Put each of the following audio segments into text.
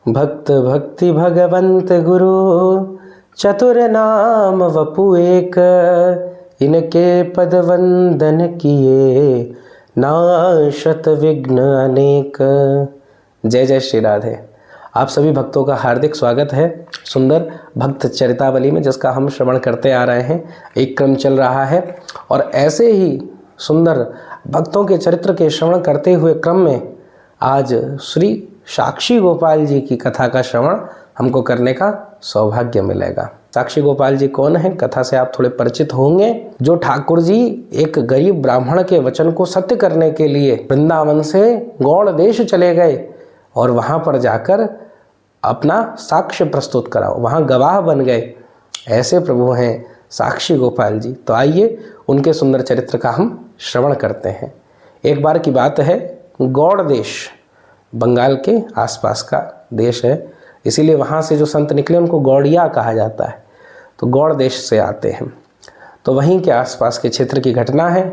भक्त भक्ति भगवंत गुरु चतुर नाम वपु एक, इनके पद वंदन किए नाशत विघ्न अनेक। जय जय श्री राधे। आप सभी भक्तों का हार्दिक स्वागत है सुंदर भक्त चरितावली में, जिसका हम श्रवण करते आ रहे हैं। एक क्रम चल रहा है और ऐसे ही सुंदर भक्तों के चरित्र के श्रवण करते हुए क्रम में आज श्री साक्षी गोपाल जी की कथा का श्रवण हमको करने का सौभाग्य मिलेगा। साक्षी गोपाल जी कौन है, कथा से आप थोड़े परिचित होंगे। जो ठाकुर जी एक गरीब ब्राह्मण के वचन को सत्य करने के लिए वृंदावन से गौड़ देश चले गए और वहां पर जाकर अपना साक्ष्य प्रस्तुत करा, वहां गवाह बन गए। ऐसे प्रभु हैं साक्षी गोपाल जी। तो आइए उनके सुंदर चरित्र का हम श्रवण करते हैं। एक बार की बात है, गौड़ देश बंगाल के आसपास का देश है, इसीलिए वहाँ से जो संत निकले उनको गौड़िया कहा जाता है। तो गौड़ देश से आते हैं। तो वहीं के आसपास के क्षेत्र की घटना है।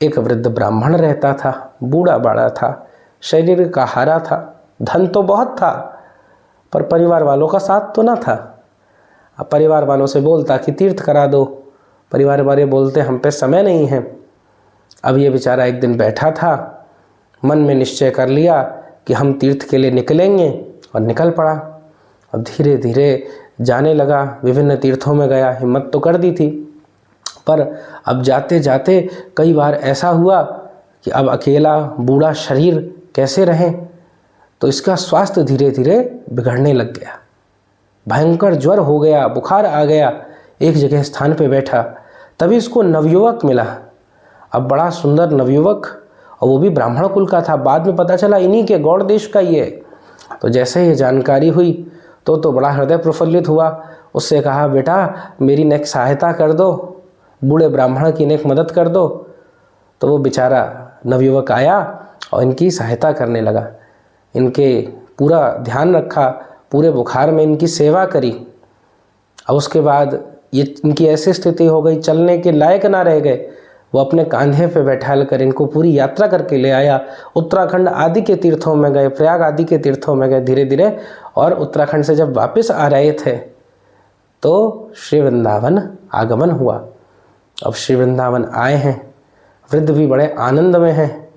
एक वृद्ध ब्राह्मण रहता था, बूढ़ा बाड़ा था, शरीर का हारा था, धन तो बहुत था पर परिवार वालों का साथ तो ना था। अब परिवार वालों से बोलता कि तीर्थ करा दो, परिवार वाले बोलते हम पे समय नहीं है। अब ये बेचारा एक दिन बैठा था, मन में निश्चय कर लिया कि हम तीर्थ के लिए निकलेंगे और निकल पड़ा। और धीरे धीरे जाने लगा, विभिन्न तीर्थों में गया। हिम्मत तो कर दी थी, पर अब जाते जाते कई बार ऐसा हुआ कि अब अकेला बूढ़ा शरीर कैसे रहें। तो इसका स्वास्थ्य धीरे धीरे बिगड़ने लग गया, भयंकर ज्वर हो गया, बुखार आ गया। एक जगह स्थान पे बैठा, तभी इसको नवयुवक मिला। अब बड़ा सुंदर नवयुवक, और वो भी ब्राह्मण कुल का था। बाद में पता चला इन्हीं के गौड़ देश का ही है। तो जैसे ये जानकारी हुई तो बड़ा हृदय प्रफुल्लित हुआ। उससे कहा, बेटा मेरी नेक सहायता कर दो, बूढ़े ब्राह्मण की नेक मदद कर दो। तो वो बेचारा नवयुवक आया और इनकी सहायता करने लगा, इनके पूरा ध्यान रखा, पूरे बुखार में इनकी सेवा करी। और उसके बाद ये इनकी ऐसी स्थिति हो गई, चलने के लायक ना रह गए। वो अपने कांधे पे बैठा कर इनको पूरी यात्रा करके ले आया। उत्तराखंड आदि के तीर्थों में गए, प्रयाग आदि के तीर्थों में गए धीरे धीरे। और उत्तराखंड से जब वापस आ रहे थे तो श्री वृंदावन आगमन हुआ। अब श्री वृंदावन आए हैं, वृद्ध भी बड़े आनंद में हैं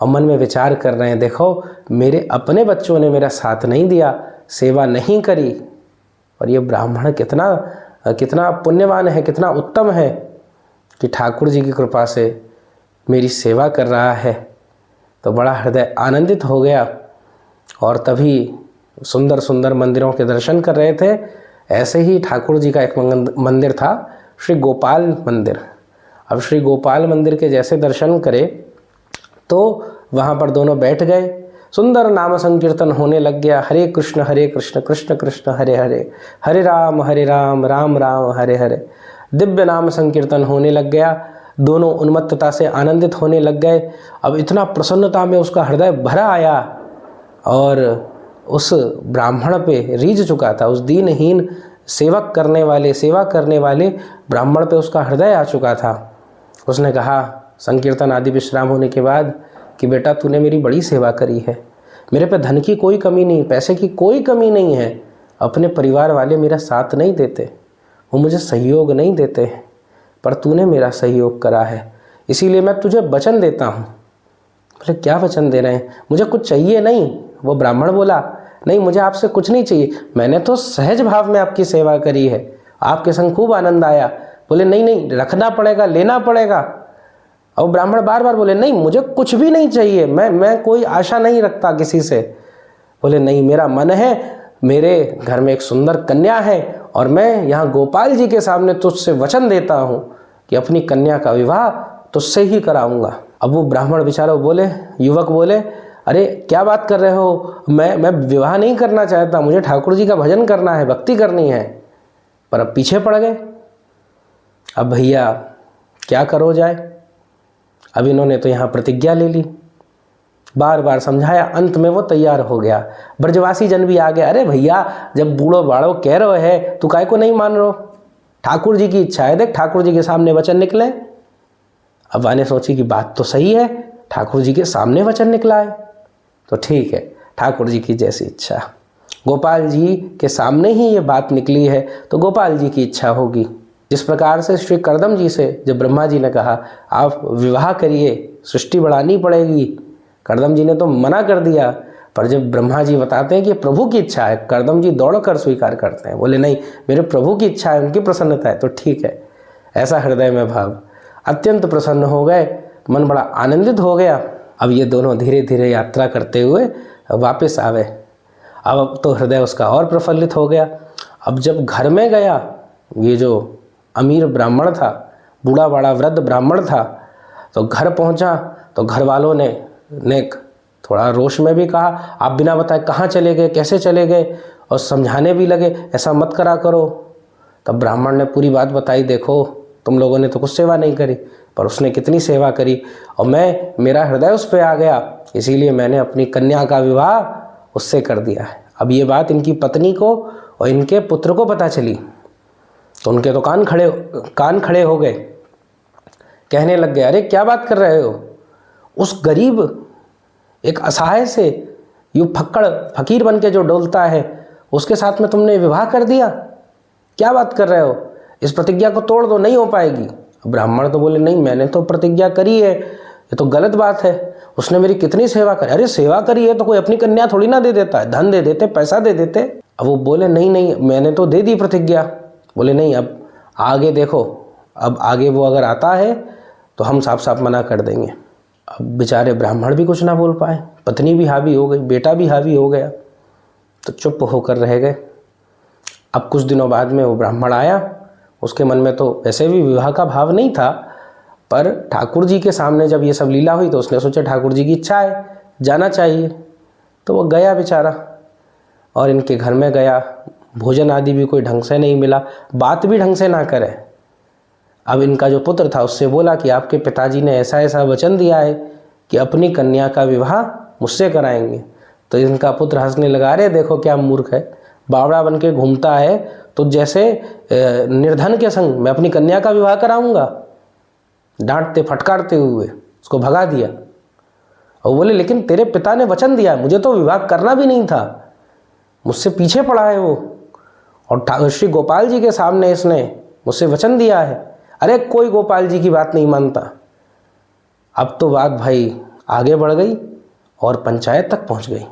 और मन में विचार कर रहे हैं, देखो मेरे अपने बच्चों ने मेरा साथ नहीं दिया, सेवा नहीं करी, और ये ब्राह्मण कितना पुण्यवान है, कितना उत्तम है कि ठाकुर जी की कृपा से मेरी सेवा कर रहा है। तो बड़ा हृदय आनंदित हो गया। और तभी सुंदर सुंदर मंदिरों के दर्शन कर रहे थे। ऐसे ही ठाकुर जी का एक मंदिर था, श्री गोपाल मंदिर। अब श्री गोपाल मंदिर के जैसे दर्शन करे तो वहाँ पर दोनों बैठ गए। सुंदर नाम संकीर्तन होने लग गया। हरे कृष्ण कृष्ण कृष्ण हरे हरे, हरे राम राम राम हरे हरे। दिव्य नाम संकीर्तन होने लग गया। दोनों उन्मत्तता से आनंदित होने लग गए। अब इतना प्रसन्नता में उसका हृदय भरा आया और उस ब्राह्मण पे रीझ चुका था, उस दीनहीन सेवा करने वाले ब्राह्मण पे उसका हृदय आ चुका था। उसने कहा संकीर्तन आदि विश्राम होने के बाद कि बेटा तूने मेरी बड़ी सेवा करी है, मेरे पे धन की कोई कमी नहीं, पैसे की कोई कमी नहीं है। अपने परिवार वाले मेरा साथ नहीं देते, वो मुझे सहयोग नहीं देते हैं, पर तूने मेरा सहयोग करा है, इसीलिए मैं तुझे वचन देता हूँ। बोले क्या वचन दे रहे हैं, मुझे कुछ चाहिए नहीं। वो ब्राह्मण बोला, नहीं मुझे आपसे कुछ नहीं चाहिए, मैंने तो सहज भाव में आपकी सेवा करी है, आपके संग खूब आनंद आया। बोले नहीं रखना पड़ेगा, लेना पड़ेगा। और ब्राह्मण बार बार बोले नहीं मुझे कुछ भी नहीं चाहिए, मैं कोई आशा नहीं रखता किसी से। बोले नहीं मेरा मन है, मेरे घर में एक सुंदर कन्या है और मैं यहाँ गोपाल जी के सामने तुझसे वचन देता हूँ कि अपनी कन्या का विवाह तुझसे ही कराऊंगा। अब वो ब्राह्मण बेचारा युवक बोले, अरे क्या बात कर रहे हो, मैं विवाह नहीं करना चाहता, मुझे ठाकुर जी का भजन करना है, भक्ति करनी है। पर अब पीछे पड़ गए। अब भैया क्या करो जाए। अब इन्होंने तो यहाँ प्रतिज्ञा ले ली, बार बार समझाया, अंत में वो तैयार हो गया। ब्रजवासी जन भी आ गए, अरे भैया जब बूढ़ो बाड़ो कह रहे है तू काय को नहीं मान रहे, ठाकुर जी की इच्छा है, देख ठाकुर जी के सामने वचन निकले। अब आने सोची कि बात तो सही है, ठाकुर जी के सामने वचन निकला है तो ठीक है, ठाकुर जी की जैसी इच्छा। गोपाल जी के सामने ही ये बात निकली है तो गोपाल जी की इच्छा होगी। जिस प्रकार से श्री कर्दम जी से जब ब्रह्मा जी ने कहा आप विवाह करिए, सृष्टि बढ़ानी पड़ेगी, कर्दम जी ने तो मना कर दिया, पर जब ब्रह्मा जी बताते हैं कि प्रभु की इच्छा है, कर्दम जी दौड़कर स्वीकार करते हैं, बोले नहीं मेरे प्रभु की इच्छा है, उनकी प्रसन्नता है तो ठीक है। ऐसा हृदय में भाव, अत्यंत प्रसन्न हो गए, मन बड़ा आनंदित हो गया। अब ये दोनों धीरे धीरे यात्रा करते हुए वापस आवे। अब तो हृदय उसका और प्रफुल्लित हो गया। अब जब घर में गया, ये जो अमीर ब्राह्मण था, बूढ़ा बड़ा वृद्ध ब्राह्मण था, तो घर पहुंचा तो घर वालों ने थोड़ा रोष में भी कहा आप बिना बताए कहाँ चले गए, कैसे चले गए, और समझाने भी लगे ऐसा मत करा करो। तब ब्राह्मण ने पूरी बात बताई, देखो तुम लोगों ने तो कुछ सेवा नहीं करी, पर उसने कितनी सेवा करी, और मेरा हृदय उस पर आ गया, इसीलिए मैंने अपनी कन्या का विवाह उससे कर दिया है। अब ये बात इनकी पत्नी को और इनके पुत्र को पता चली तो उनके तो कान खड़े हो गए, कहने लग गए अरे क्या बात कर रहे हो, उस गरीब एक असहाय से यूँ फकीर बन के जो डोलता है उसके साथ में तुमने विवाह कर दिया, क्या बात कर रहे हो, इस प्रतिज्ञा को तोड़ दो, नहीं हो पाएगी। ब्राह्मण तो बोले नहीं मैंने तो प्रतिज्ञा करी है, ये तो गलत बात है, उसने मेरी कितनी सेवा करी। अरे सेवा करी है तो कोई अपनी कन्या थोड़ी ना दे देता है, धन दे देते, पैसा दे देते। अब वो बोले नहीं मैंने तो दे दी प्रतिज्ञा। बोले नहीं अब आगे देखो, अब आगे वो अगर आता है तो हम साफ साफ मना कर देंगे। अब बेचारे ब्राह्मण भी कुछ ना बोल पाए, पत्नी भी हावी हो गई, बेटा भी हावी हो गया, तो चुप होकर रह गए। अब कुछ दिनों बाद में वो ब्राह्मण आया, उसके मन में तो वैसे भी विवाह का भाव नहीं था, पर ठाकुर जी के सामने जब ये सब लीला हुई तो उसने सोचा ठाकुर जी की इच्छा है, जाना चाहिए, तो वो गया बेचारा। और इनके घर में गया, भोजन आदि भी कोई ढंग से नहीं मिला, बात भी ढंग से ना करे। अब इनका जो पुत्र था उससे बोला कि आपके पिताजी ने ऐसा ऐसा वचन दिया है कि अपनी कन्या का विवाह मुझसे कराएंगे। तो इनका पुत्र हंसने लगा, अरे देखो क्या मूर्ख है, बावड़ा बन के घूमता है, तो जैसे निर्धन के संग मैं अपनी कन्या का विवाह कराऊंगा। डांटते फटकारते हुए उसको भगा दिया और बोले लेकिन तेरे पिता ने वचन दिया, मुझे तो विवाह करना भी नहीं था, मुझसे पीछे पड़ा है वो, और श्री गोपाल जी के सामने इसने मुझसे वचन दिया है। अरे कोई गोपाल जी की बात नहीं मानता। अब तो बात भाई आगे बढ़ गई और पंचायत तक पहुंच गई।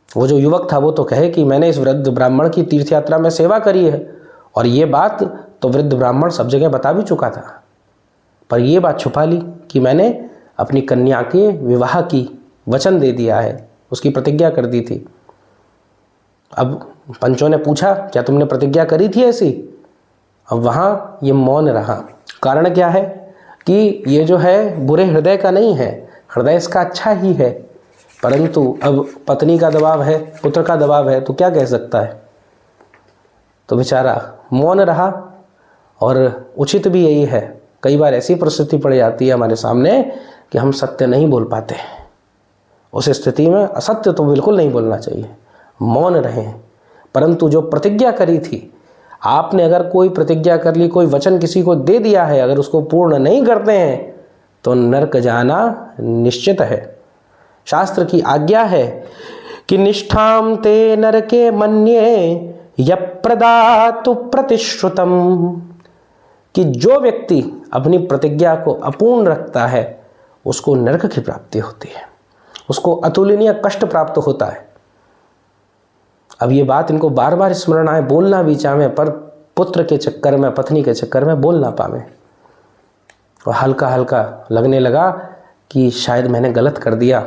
वो जो युवक था वो तो कहे कि मैंने इस वृद्ध ब्राह्मण की तीर्थ यात्रा में सेवा करी है, और ये बात तो वृद्ध ब्राह्मण सब जगह बता भी चुका था, पर ये बात छुपा ली कि मैंने अपनी कन्या के विवाह की वचन दे दिया है, उसकी प्रतिज्ञा कर दी थी। अब पंचों ने पूछा क्या तुमने प्रतिज्ञा करी थी ऐसी? अब वहाँ ये मौन रहा। कारण क्या है कि ये जो है बुरे हृदय का नहीं है, हृदय इसका अच्छा ही है, परंतु अब पत्नी का दबाव है, पुत्र का दबाव है, तो क्या कह सकता है। तो बेचारा मौन रहा, और उचित भी यही है। कई बार ऐसी परिस्थिति पड़ जाती है हमारे सामने कि हम सत्य नहीं बोल पाते। उस स्थिति में असत्य तो बिल्कुल नहीं बोलना चाहिए, मौन रहें। परंतु जो प्रतिज्ञा करी थी, आपने अगर कोई प्रतिज्ञा कर ली, कोई वचन किसी को दे दिया है, अगर उसको पूर्ण नहीं करते हैं तो नरक जाना निश्चित है। शास्त्र की आज्ञा है कि निष्ठाम ते नरके मन्ये यप्रदातु प्रतिश्रुतम, कि जो व्यक्ति अपनी प्रतिज्ञा को अपूर्ण रखता है उसको नरक की प्राप्ति होती है, उसको अतुलनीय कष्ट प्राप्त होता है। अब ये बात इनको बार बार स्मरण आए, बोलना भी चाहे, पर पुत्र के चक्कर में, पत्नी के चक्कर में बोल ना पावे। और हल्का हल्का लगने लगा कि शायद मैंने गलत कर दिया।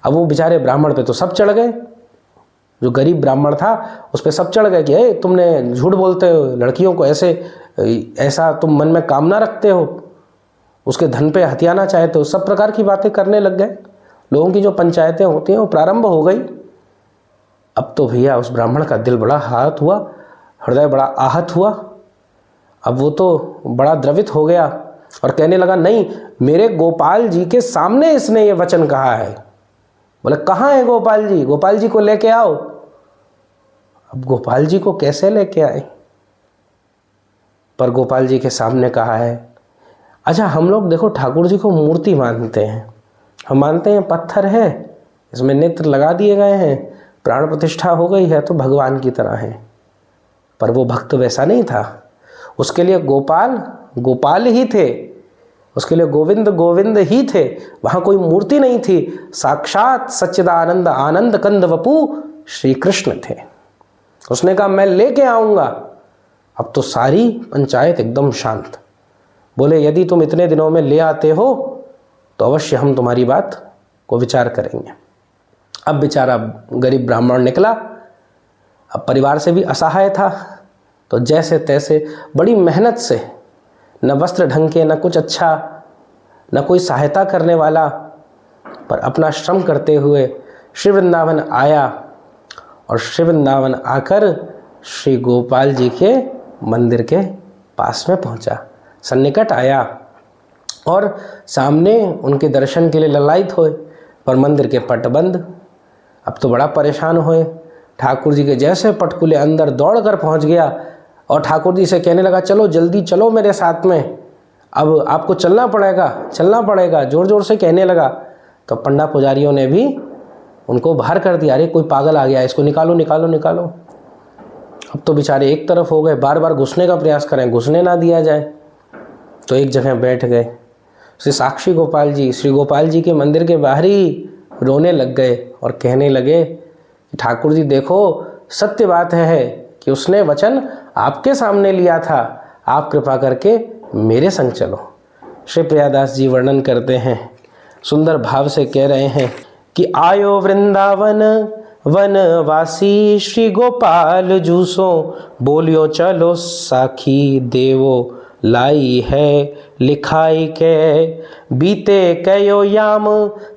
अब वो बेचारे ब्राह्मण पे तो सब चढ़ गए, जो गरीब ब्राह्मण था उस पर सब चढ़ गए कि तुमने झूठ बोलते हो, लड़कियों को ऐसा तुम मन में कामना रखते हो, उसके धन पे हथियाना चाहते हो, सब प्रकार की बातें करने लग गए। लोगों की जो पंचायतें होती हैं वो प्रारंभ हो गई। अब तो भैया उस ब्राह्मण का दिल बड़ा आहत हुआ, हृदय बड़ा आहत हुआ। अब वो तो बड़ा द्रवित हो गया और कहने लगा नहीं, मेरे गोपाल जी के सामने इसने ये वचन कहा है। बोले कहाँ है गोपाल जी, गोपाल जी को लेके आओ। अब गोपाल जी को कैसे लेके आए? पर गोपाल जी के सामने कहा है। अच्छा, हम लोग देखो ठाकुर जी को मूर्ति मानते हैं, हम मानते हैं पत्थर है, इसमें नेत्र लगा दिए गए हैं, प्राण प्रतिष्ठा हो गई है तो भगवान की तरह है। पर वो भक्त वैसा नहीं था, उसके लिए गोपाल गोपाल ही थे, उसके लिए गोविंद गोविंद ही थे। वहाँ कोई मूर्ति नहीं थी, साक्षात सच्चिदानंद आनंद कंद वपु श्री कृष्ण थे। उसने कहा मैं लेके आऊँगा। अब तो सारी पंचायत एकदम शांत। बोले यदि तुम इतने दिनों में ले आते हो तो अवश्य हम तुम्हारी बात को विचार करेंगे। अब बेचारा गरीब ब्राह्मण निकला, अब परिवार से भी असहाय था, तो जैसे तैसे बड़ी मेहनत से, न वस्त्र ढंग के, न कुछ अच्छा, न कोई सहायता करने वाला, पर अपना श्रम करते हुए श्री वृंदावन आया और श्री वृंदावन आकर श्री गोपाल जी के मंदिर के पास में पहुंचा, सन्निकट आया और सामने उनके दर्शन के लिए ललायित हुए, पर मंदिर के पट बंद। अब तो बड़ा परेशान हुए। ठाकुर जी के जैसे पट खुले अंदर दौड़ कर पहुँच गया और ठाकुर जी से कहने लगा चलो जल्दी चलो मेरे साथ में, अब आपको चलना पड़ेगा, जोर जोर से कहने लगा। तो पंडा पुजारियों ने भी उनको बाहर कर दिया, अरे कोई पागल आ गया, इसको निकालो निकालो निकालो। अब तो बेचारे एक तरफ हो गए, बार बार घुसने का प्रयास करें, घुसने ना दिया जाए। तो एक जगह बैठ गए। श्री साक्षी गोपाल जी श्री गोपाल जी के मंदिर के बाहर ही रोने लग गए और कहने लगे ठाकुर जी देखो, सत्य बात है कि उसने वचन आपके सामने लिया था, आप कृपा करके मेरे संग चलो। श्री प्रियादास जी वर्णन करते हैं, सुंदर भाव से कह रहे हैं कि आयो वृंदावन वनवासी श्री गोपाल जूसो, बोलियो चलो साखी देवो लाई है लिखाई के, बीते कयो याम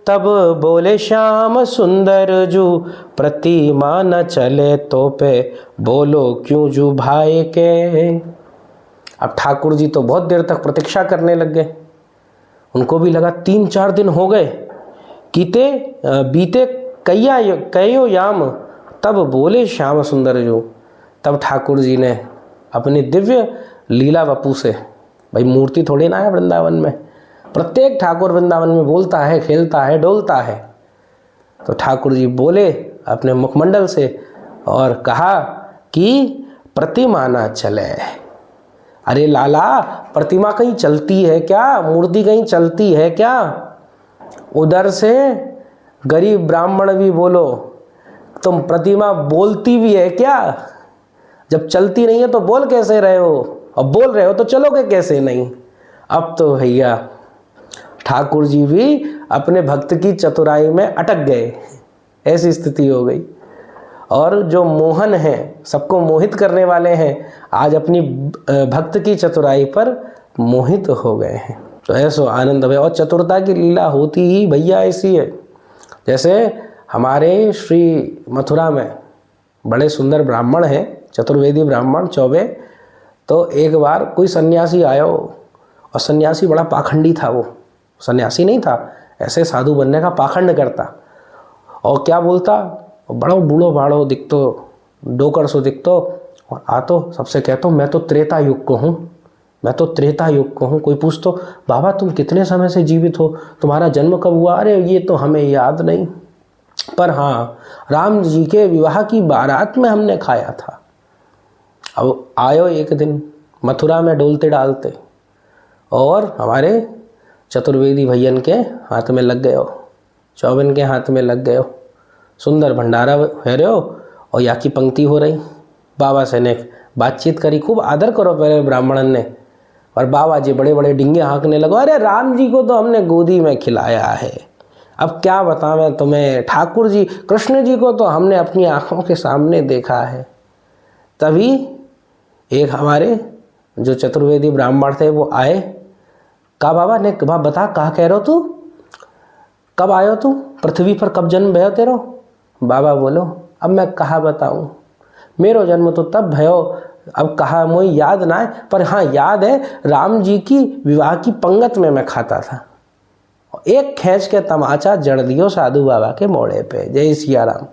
तब बोले श्याम सुंदर जू, प्रतिमा न चले तो पे बोलो क्यों जू भाई के। अब ठाकुर जी तो बहुत देर तक प्रतीक्षा करने लग गए। उनको भी लगा 3-4 दिन हो गए, बीते कयो याम तब बोले श्याम सुंदर जू। तब ठाकुर जी ने अपनी दिव्य लीला वपू से, भाई मूर्ति थोड़ी ना है वृंदावन में, प्रत्येक ठाकुर वृंदावन में बोलता है, खेलता है, डोलता है। तो ठाकुर जी बोले अपने मुखमंडल से और कहा कि प्रतिमा ना चले। अरे लाला, प्रतिमा कहीं चलती है क्या? मूर्ति कहीं चलती है क्या? उधर से गरीब ब्राह्मण भी बोलो, तुम प्रतिमा बोलती भी है क्या? जब चलती नहीं है तो बोल कैसे रहे हो, और बोल रहे हो तो चलोगे कैसे नहीं? अब तो भैया ठाकुर जी भी अपने भक्त की चतुराई में अटक गए, ऐसी स्थिति हो गई। और जो मोहन हैं, सबको मोहित करने वाले हैं, आज अपनी भक्त की चतुराई पर मोहित हो गए हैं। तो ऐसो आनंद है। और चतुरता की लीला होती ही भैया ऐसी है। जैसे हमारे श्री मथुरा में बड़े सुंदर ब्राह्मण हैं, चतुर्वेदी ब्राह्मण चौबे। तो एक बार कोई सन्यासी आया और सन्यासी बड़ा पाखंडी था। वो सन्यासी नहीं था, ऐसे साधु बनने का पाखंड करता। और क्या बोलता, बड़ा बूढ़ो भाड़ो दिखतो, डोकर सो दिखतो, और आतो सबसे कहतो मैं तो त्रेता युग को हूँ, मैं तो त्रेता युग को हूँ। कोई पूछतो बाबा तुम कितने समय से जीवित हो, तुम्हारा जन्म कब हुआ? अरे ये तो हमें याद नहीं, पर हाँ राम जी के विवाह की बारात में हमने खाया था। अब आयो एक दिन मथुरा में डोलते डालते और हमारे चतुर्वेदी भैयन के हाथ में लग गए हो, चौबन के हाथ में लग गए हो। सुंदर भंडारा है रहे हो और यहाँ की पंक्ति हो रही। बाबा से ने बातचीत करी, खूब आदर करो पहले ब्राह्मणन ने। और बाबा जी बड़े बड़े डिंगे हाँकने लगो, अरे राम जी को तो हमने गोदी में खिलाया है, अब क्या बतावें तुम्हें, ठाकुर जी कृष्ण जी को तो हमने अपनी आँखों के सामने देखा है। तभी एक हमारे जो चतुर्वेदी ब्राह्मण थे वो आए। कहा बाबा ने कहा बता कहा कह रहे हो तू, कब आयो तू, पृथ्वी पर कब जन्म भयो तेरो? बाबा बोलो अब मैं कहा बताऊँ, मेरो जन्म तो तब भयो, अब कहा मुझे याद ना है, पर हाँ याद है राम जी की विवाह की पंगत में मैं खाता था। एक खींच के तमाचा जड़ दियो साधु बाबा के मोड़े पे, जय सिया राम,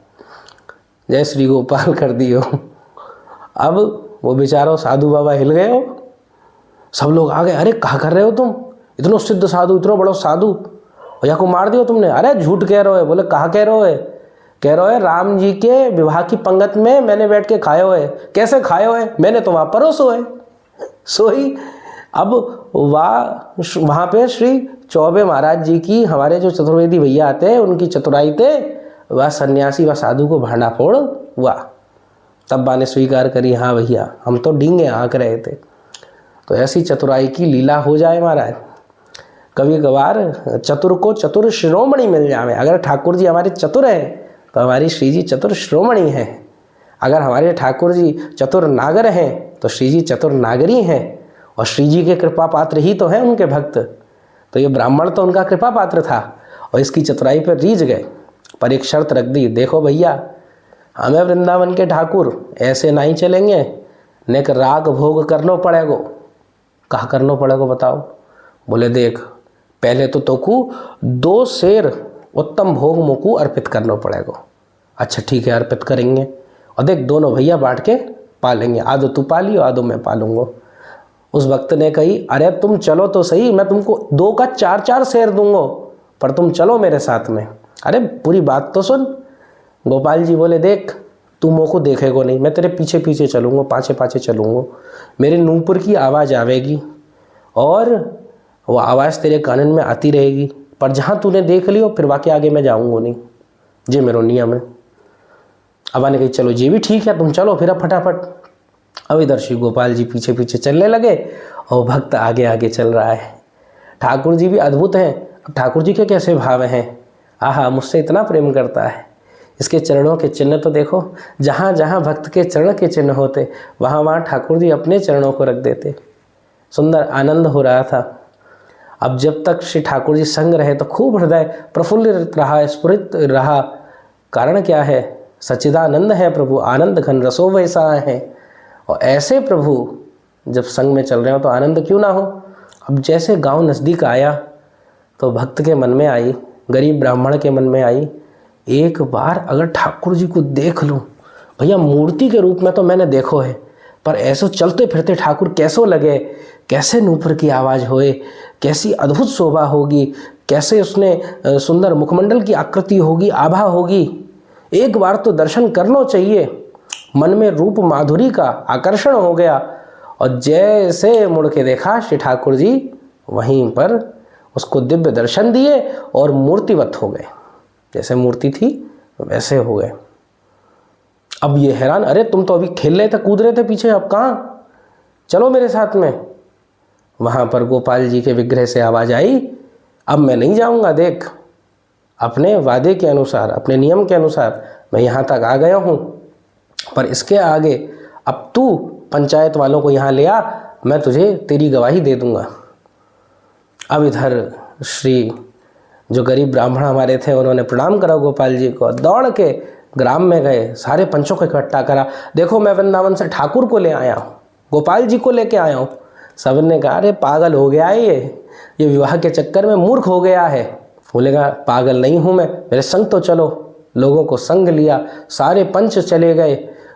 जय श्री गोपाल कर दियो। अब वो बेचारा साधु बाबा हिल गए हो, सब लोग आ गए, अरे कहा कर रहे हो तुम, इतनो सिद्ध साधु, इतनो बड़ो साधु, भैया को मार दियो तुमने? अरे झूठ कह रहे हो। बोले कहा कह रहे हो? कह रहे राम जी के विवाह की पंगत में मैंने बैठ के खाए हुए। कैसे खाए हुए? मैंने तो वहाँ परोसो है सोई। अब वहाँ पे श्री चौबे महाराज जी की, हमारे जो चतुर्वेदी भैया आते हैं उनकी चतुराई थे, वह सन्यासी व साधु को भांडा फोड़ हुआ। तब बा ने स्वीकार करी, हाँ भैया हम तो डींगे हाँक रहे थे। तो ऐसी चतुराई की लीला हो जाए महाराज। कभी कभार चतुर को चतुर शिरोमणि मिल जावे। अगर ठाकुर जी हमारे चतुर हैं तो हमारी श्री जी चतुर शिरोमणि हैं। अगर हमारे ठाकुर जी चतुर नागर हैं तो श्री जी चतुर नागरी हैं। और श्री जी के कृपा पात्र ही तो हैं उनके भक्त। तो ये ब्राह्मण तो उनका कृपा पात्र था और इसकी चतुराई पर रीझ गए। पर एक शर्त रख दी, देखो भैया हमें वृंदावन के ठाकुर ऐसे नहीं चलेंगे, नेक राग भोग करना पड़ेगो। कहा करना पड़ेगो बताओ? बोले देख, पहले तो तोकू 2 शेर उत्तम भोग मोकू अर्पित करना पड़ेगा। अच्छा ठीक है, अर्पित करेंगे। और देख दोनों भैया बांट के पालेंगे, आधो तू पालियो आधो मैं पालूंगा। उस भक्त ने कही, अरे तुम चलो तो सही, मैं तुमको 2 का 4-4 शेर दूंगा, पर तुम चलो मेरे साथ में। अरे पूरी बात तो सुन। गोपाल जी बोले, देख तू मोको देखेगो नहीं, मैं तेरे पीछे पीछे चलूँगा, पाछे पाछे चलूँगा। मेरे नूपुर की आवाज़ आवेगी और वो आवाज़ तेरे कानन में आती रहेगी, पर जहाँ तूने देख लियो फिर वाकई आगे मैं जाऊँगा नहीं, जे मेरो नियम है। अब ने कही चलो ये भी ठीक है, तुम चलो फिर अब फटाफट। अब इधर श्री गोपाल जी पीछे पीछे चलने लगे और भक्त आगे आगे चल रहा है। ठाकुर जी भी अद्भुत हैं। अब ठाकुर जी के कैसे भाव हैं, आहा मुझसे इतना प्रेम करता है। इसके चरणों के चिन्ह तो देखो, जहाँ जहाँ भक्त के चरण के चिन्ह होते वहाँ वहाँ ठाकुर जी अपने चरणों को रख देते। सुंदर आनंद हो रहा था। अब जब तक श्री ठाकुर जी संग रहे तो खूब हृदय प्रफुल्लित रहा, स्फुरित रहा। कारण क्या है? सच्चिदानंद है प्रभु, आनंद घन रसो वैसा है। और ऐसे प्रभु जब संग में चल रहे हो तो आनंद क्यों ना हो। अब जैसे गांव नज़दीक आया तो भक्त के मन में आई, गरीब ब्राह्मण के मन में आई, एक बार अगर ठाकुर जी को देख लूँ। भैया मूर्ति के रूप में तो मैंने देखो है, पर ऐसो चलते फिरते ठाकुर कैसो लगे, कैसे नूपुर की आवाज़ होए, कैसी अद्भुत शोभा होगी, कैसे उसने सुंदर मुखमंडल की आकृति होगी, आभा होगी। एक बार तो दर्शन करना चाहिए। मन में रूप माधुरी का आकर्षण हो गया और जैसे मुड़ के देखा श्री ठाकुर जी वहीं पर उसको दिव्य दर्शन दिए और मूर्तिवत हो गए। जैसे मूर्ति थी वैसे हो गए। अब ये हैरान, अरे तुम तो अभी खेल रहे थे, कूद रहे थे पीछे, अब कहाँ? चलो मेरे साथ में। वहाँ पर गोपाल जी के विग्रह से आवाज़ आई, अब मैं नहीं जाऊँगा, देख अपने वादे के अनुसार, अपने नियम के अनुसार मैं यहाँ तक आ गया हूँ, पर इसके आगे अब तू पंचायत वालों को यहाँ ले आ, मैं तुझे तेरी गवाही दे दूँगा। अब इधर श्री जो गरीब ब्राह्मण हमारे थे उन्होंने प्रणाम करा गोपाल जी को, दौड़ के ग्राम में गए, सारे पंचों को इकट्ठा करा। देखो मैं वृंदावन से ठाकुर को ले आया हूँ, गोपाल जी को लेके आया हूँ। सब ने कहा अरे पागल हो गया है ये विवाह के चक्कर में मूर्ख हो गया है। बोलेगा पागल नहीं हूँ मैं, मेरे संग तो चलो। लोगों को संग लिया, सारे पंच चले गए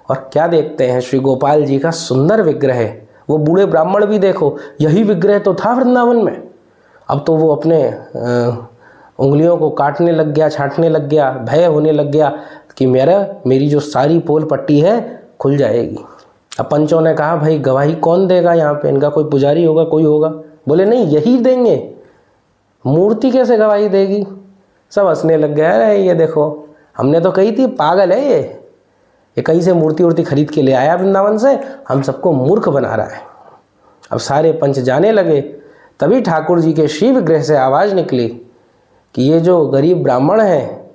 और क्या देखते हैं श्री गोपाल जी का सुंदर विग्रह है। वो बूढ़े ब्राह्मण भी देखो, यही विग्रह तो था वृंदावन में। अब तो वो अपने उंगलियों को काटने लग गया, छांटने लग गया, भय होने लग गया कि मेरी जो सारी पोल पट्टी है खुल जाएगी। अब पंचों ने कहा भाई गवाही कौन देगा यहाँ पे, इनका कोई पुजारी होगा, कोई होगा? बोले नहीं यही देंगे, मूर्ति कैसे गवाही देगी? सब हंसने लग गया, अरे ये देखो हमने तो कही थी पागल है ये कहीं से मूर्ति वूर्ति खरीद के ले आया वृंदावन से, हम सबको मूर्ख बना रहा है। अब सारे पंच जाने लगे। तभी ठाकुर जी के श्री विग्रह से आवाज़ निकली कि ये जो गरीब ब्राह्मण है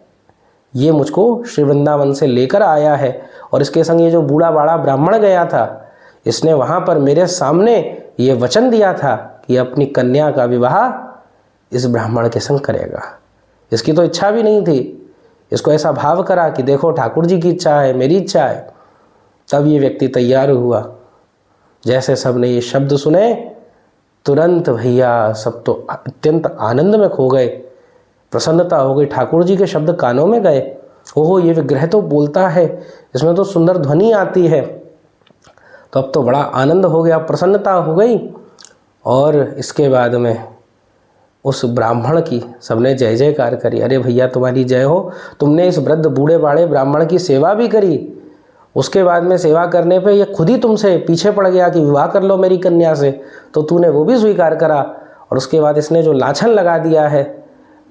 ये मुझको श्री वृंदावन से लेकर आया है और इसके संग ये जो बूढ़ा बाड़ा ब्राह्मण गया था, इसने वहाँ पर मेरे सामने ये वचन दिया था कि अपनी कन्या का विवाह इस ब्राह्मण के संग करेगा। इसकी तो इच्छा भी नहीं थी, इसको ऐसा भाव करा कि देखो ठाकुर जी की इच्छा है, मेरी इच्छा है। तब ये व्यक्ति तैयार हुआ। जैसे सब ने ये शब्द सुने तुरंत भैया सब तो अत्यंत आनंद में खो गए, प्रसन्नता हो गई। ठाकुर जी के शब्द कानों में गए, ओहो ये विग्रह तो बोलता है, इसमें तो सुंदर ध्वनि आती है। तो अब तो बड़ा आनंद हो गया, प्रसन्नता हो गई। और इसके बाद में उस ब्राह्मण की सबने जय जयकार करी। अरे भैया तुम्हारी जय हो, तुमने इस वृद्ध बूढ़े बाड़े ब्राह्मण की सेवा भी करी, उसके बाद में सेवा करने पे ये खुद ही तुमसे पीछे पड़ गया कि विवाह कर लो मेरी कन्या से, तो तूने वो भी स्वीकार करा, और उसके बाद इसने जो लाछन लगा दिया है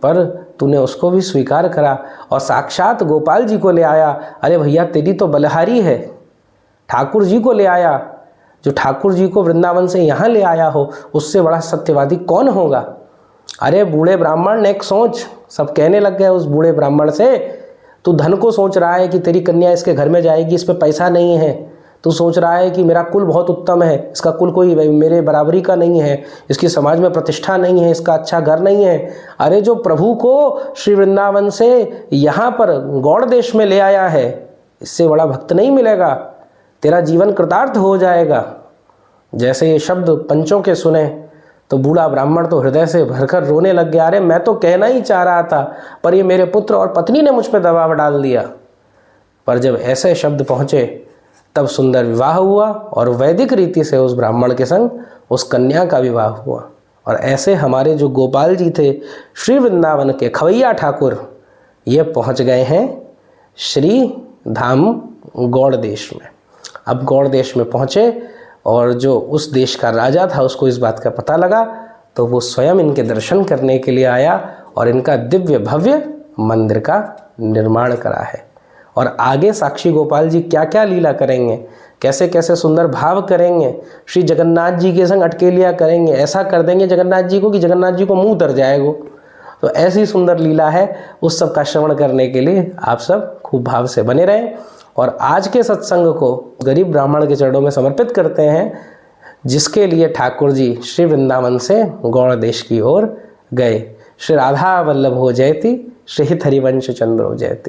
पर तूने उसको भी स्वीकार करा और साक्षात गोपाल जी को ले आया। अरे भैया तेरी तो बलहारी है, ठाकुर जी को ले आया, जो ठाकुर जी को वृंदावन से यहाँ ले आया हो, उससे बड़ा सत्यवादी कौन होगा। अरे बूढ़े ब्राह्मण ने एक सोच, सब कहने लग गए उस बूढ़े ब्राह्मण से, तू धन को सोच रहा है कि तेरी कन्या इसके घर में जाएगी, इस पे पैसा नहीं है, तू सोच रहा है कि मेरा कुल बहुत उत्तम है, इसका कुल कोई मेरे बराबरी का नहीं है, इसकी समाज में प्रतिष्ठा नहीं है, इसका अच्छा घर नहीं है। अरे जो प्रभु को श्री वृंदावन से यहाँ पर गौड़ देश में ले आया है, इससे बड़ा भक्त नहीं मिलेगा, तेरा जीवन कृतार्थ हो जाएगा। जैसे ये शब्द पंचों के सुने तो बूढ़ा ब्राह्मण तो हृदय से भरकर रोने लग गया। अरे मैं तो कहना ही चाह रहा था, पर ये मेरे पुत्र और पत्नी ने मुझ पर दबाव डाल दिया। पर जब ऐसे शब्द पहुँचे तब सुंदर विवाह हुआ और वैदिक रीति से उस ब्राह्मण के संग उस कन्या का विवाह हुआ। और ऐसे हमारे जो गोपाल जी थे, श्री वृंदावन के खवैया ठाकुर, ये पहुँच गए हैं श्री धाम गौड़ देश में। अब गौड़ देश में पहुँचे और जो उस देश का राजा था उसको इस बात का पता लगा, तो वो स्वयं इनके दर्शन करने के लिए आया और इनका दिव्य भव्य मंदिर का निर्माण करा है। और आगे साक्षी गोपाल जी क्या क्या लीला करेंगे, कैसे कैसे सुंदर भाव करेंगे, श्री जगन्नाथ जी के संग अटकेलियाँ करेंगे, ऐसा कर देंगे जगन्नाथ जी को कि जगन्नाथ जी को मुंह तर जाएगा। तो ऐसी सुंदर लीला है, उस सब का श्रवण करने के लिए आप सब खूब भाव से बने रहें। और आज के सत्संग को गरीब ब्राह्मण के चरणों में समर्पित करते हैं, जिसके लिए ठाकुर जी श्री वृंदावन से गौड़ देश की ओर गए। श्री राधा वल्लभ हो जयति, श्री हरिवंश चंद्र हो जयति।